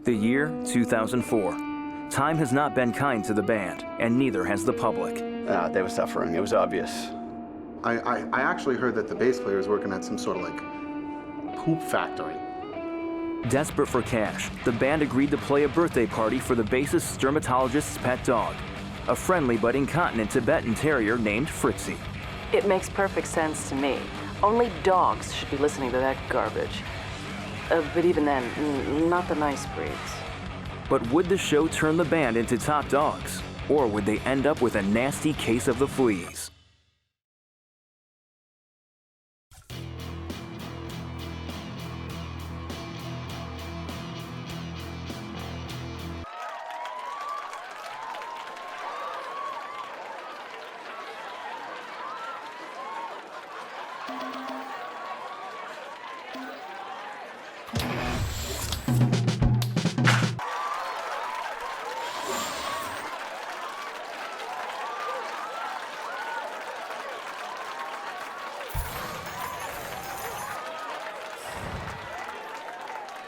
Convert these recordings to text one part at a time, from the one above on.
The year 2004. Time has not been kind to the band, and neither has the public. They were suffering. It was obvious. I actually heard that the bass player is working at some sort of like poop factory. Desperate for cash, the band agreed to play a birthday party for the bassist's dermatologist's pet dog, a friendly but incontinent Tibetan terrier named Fritzy. It makes perfect sense to me. Only dogs should be listening to that garbage. But even then, not the nice breeds. But would the show turn the band into top dogs? Or would they end up with a nasty case of the fleas?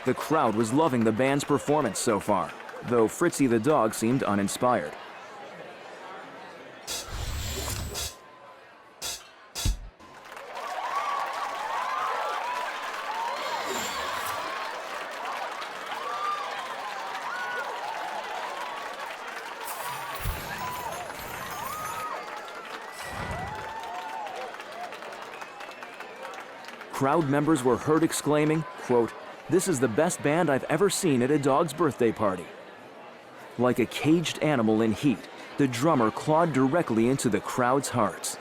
The crowd was loving the band's performance so far, though Fritzy the dog seemed uninspired. Crowd members were heard exclaiming, quote, "This is the best band I've ever seen at a dog's birthday party." Like a caged animal in heat, the drummer clawed directly into the crowd's hearts.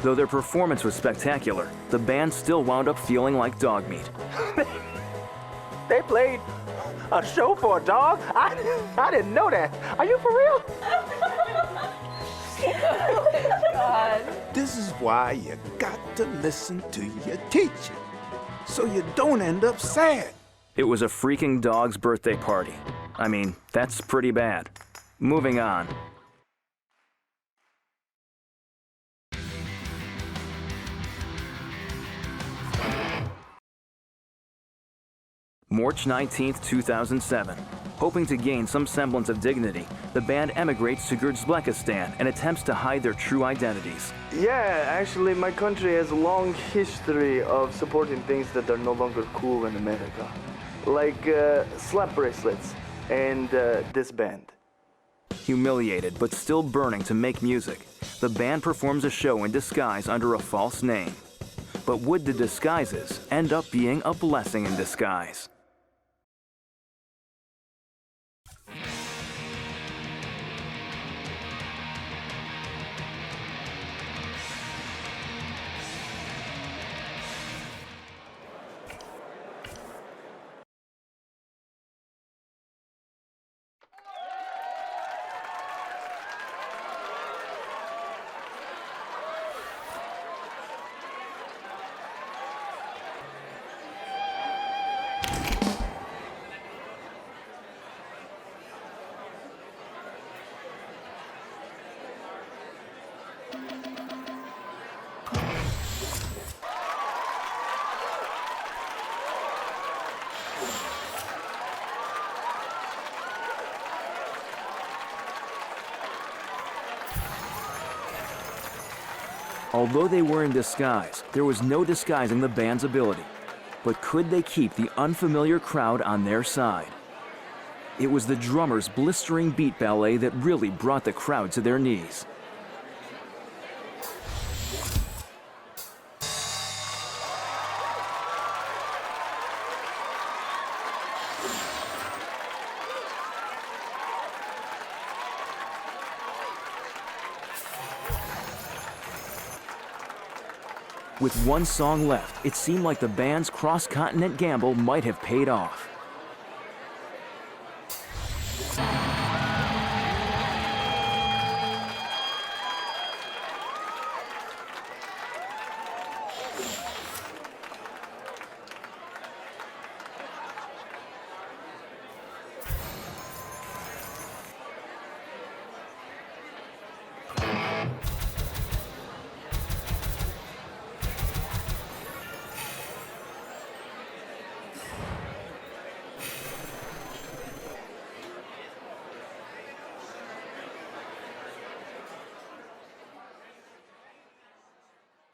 Though their performance was spectacular, the band still wound up feeling like dog meat. They played a show for a dog? I didn't know that. Are you for real? God. This is why you got to listen to your teacher, so you don't end up sad. It was a freaking dog's birthday party. I mean, that's pretty bad. Moving on. March 19th, 2007. Hoping to gain some semblance of dignity, the band emigrates to Uzbekistan and attempts to hide their true identities. Yeah, actually, my country has a long history of supporting things that are no longer cool in America. Like slap bracelets and this band. Humiliated but still burning to make music, the band performs a show in disguise under a false name. But would the disguises end up being a blessing in disguise? Although they were in disguise, there was no disguising the band's ability. But could they keep the unfamiliar crowd on their side? It was the drummer's blistering beat ballet that really brought the crowd to their knees. With one song left, it seemed like the band's cross-continent gamble might have paid off.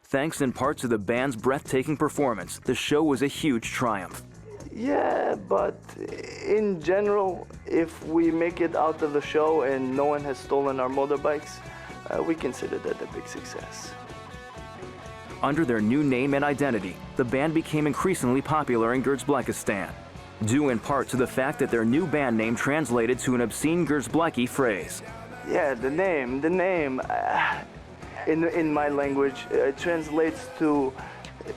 Thanks in part to the band's breathtaking performance, the show was a huge triumph. Yeah, but in general, if we make it out of the show and no one has stolen our motorbikes, we consider that a big success. Under their new name and identity, the band became increasingly popular in Grzblekistan, due in part to the fact that their new band name translated to an obscene Grzbleki phrase. Yeah, the name, in my language, translates to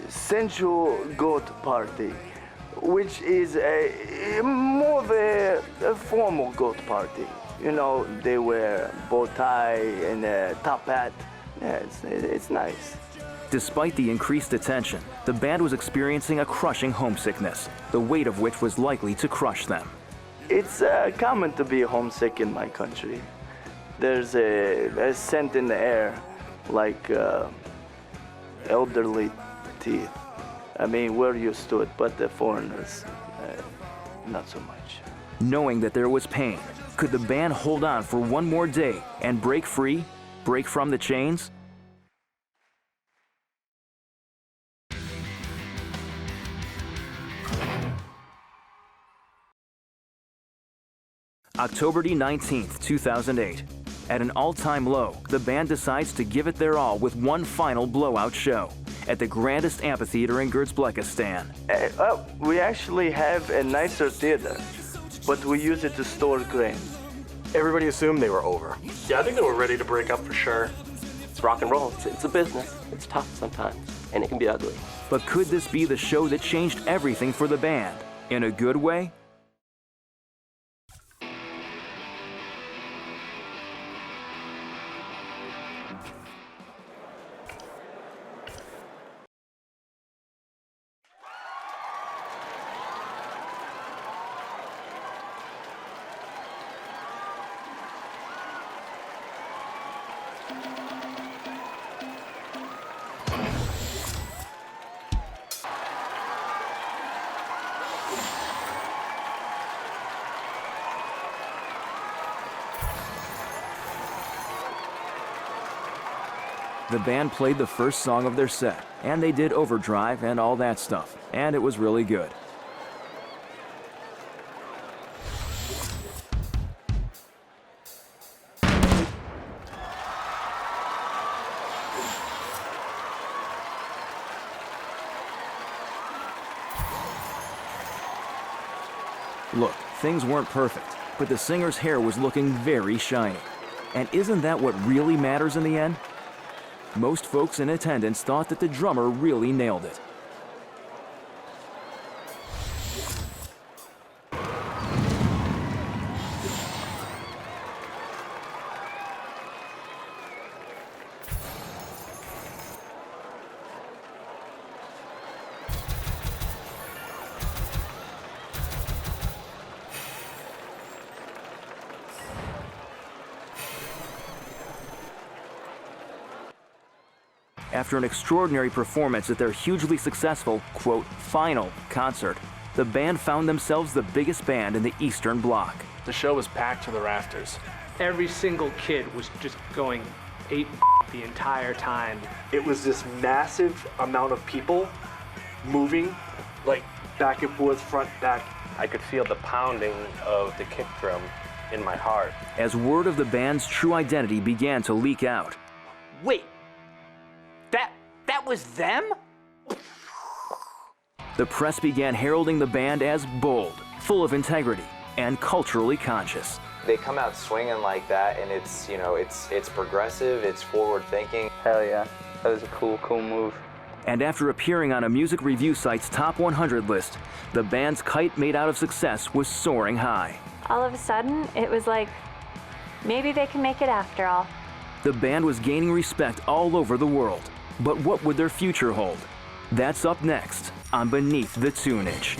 sensual goat party, which is more of a formal goat party. You know, they wear bow tie and a top hat. Yeah, it's nice. Despite the increased attention, the band was experiencing a crushing homesickness, the weight of which was likely to crush them. It's common to be homesick in my country. There's a scent in the air, like elderly teeth. I mean, we're used to it, but the foreigners, not so much. Knowing that there was pain, could the band hold on for one more day and break free, break from the chains? October 19th, 2008. At an all-time low, the band decides to give it their all with one final blowout show at the grandest amphitheater in Grzblekistan. We actually have a nicer theater, but we use it to store grain. Everybody assumed they were over. Yeah, I think they were ready to break up for sure. It's rock and roll. It's a business. It's tough sometimes, and it can be ugly. But could this be the show that changed everything for the band? In a good way? The band played the first song of their set, and they did overdrive and all that stuff, and it was really good. Look, things weren't perfect, but the singer's hair was looking very shiny. And isn't that what really matters in the end? Most folks in attendance thought that the drummer really nailed it. After an extraordinary performance at their hugely successful, quote, final concert, the band found themselves the biggest band in the Eastern Bloc. The show was packed to the rafters. Every single kid was just going ape the entire time. It was this massive amount of people moving, like back and forth, front, back. I could feel the pounding of the kick drum in my heart. As word of the band's true identity began to leak out. Wait, that was them? The press began heralding the band as bold, full of integrity, and culturally conscious. They come out swinging like that, and it's, you know, it's progressive, it's forward thinking. Hell yeah, that was a cool move. And after appearing on a music review site's top 100 list, the band's kite made out of success was soaring high. All of a sudden, it was like, maybe they can make it after all. The band was gaining respect all over the world. But what would their future hold? That's up next on Beneath the Tunage.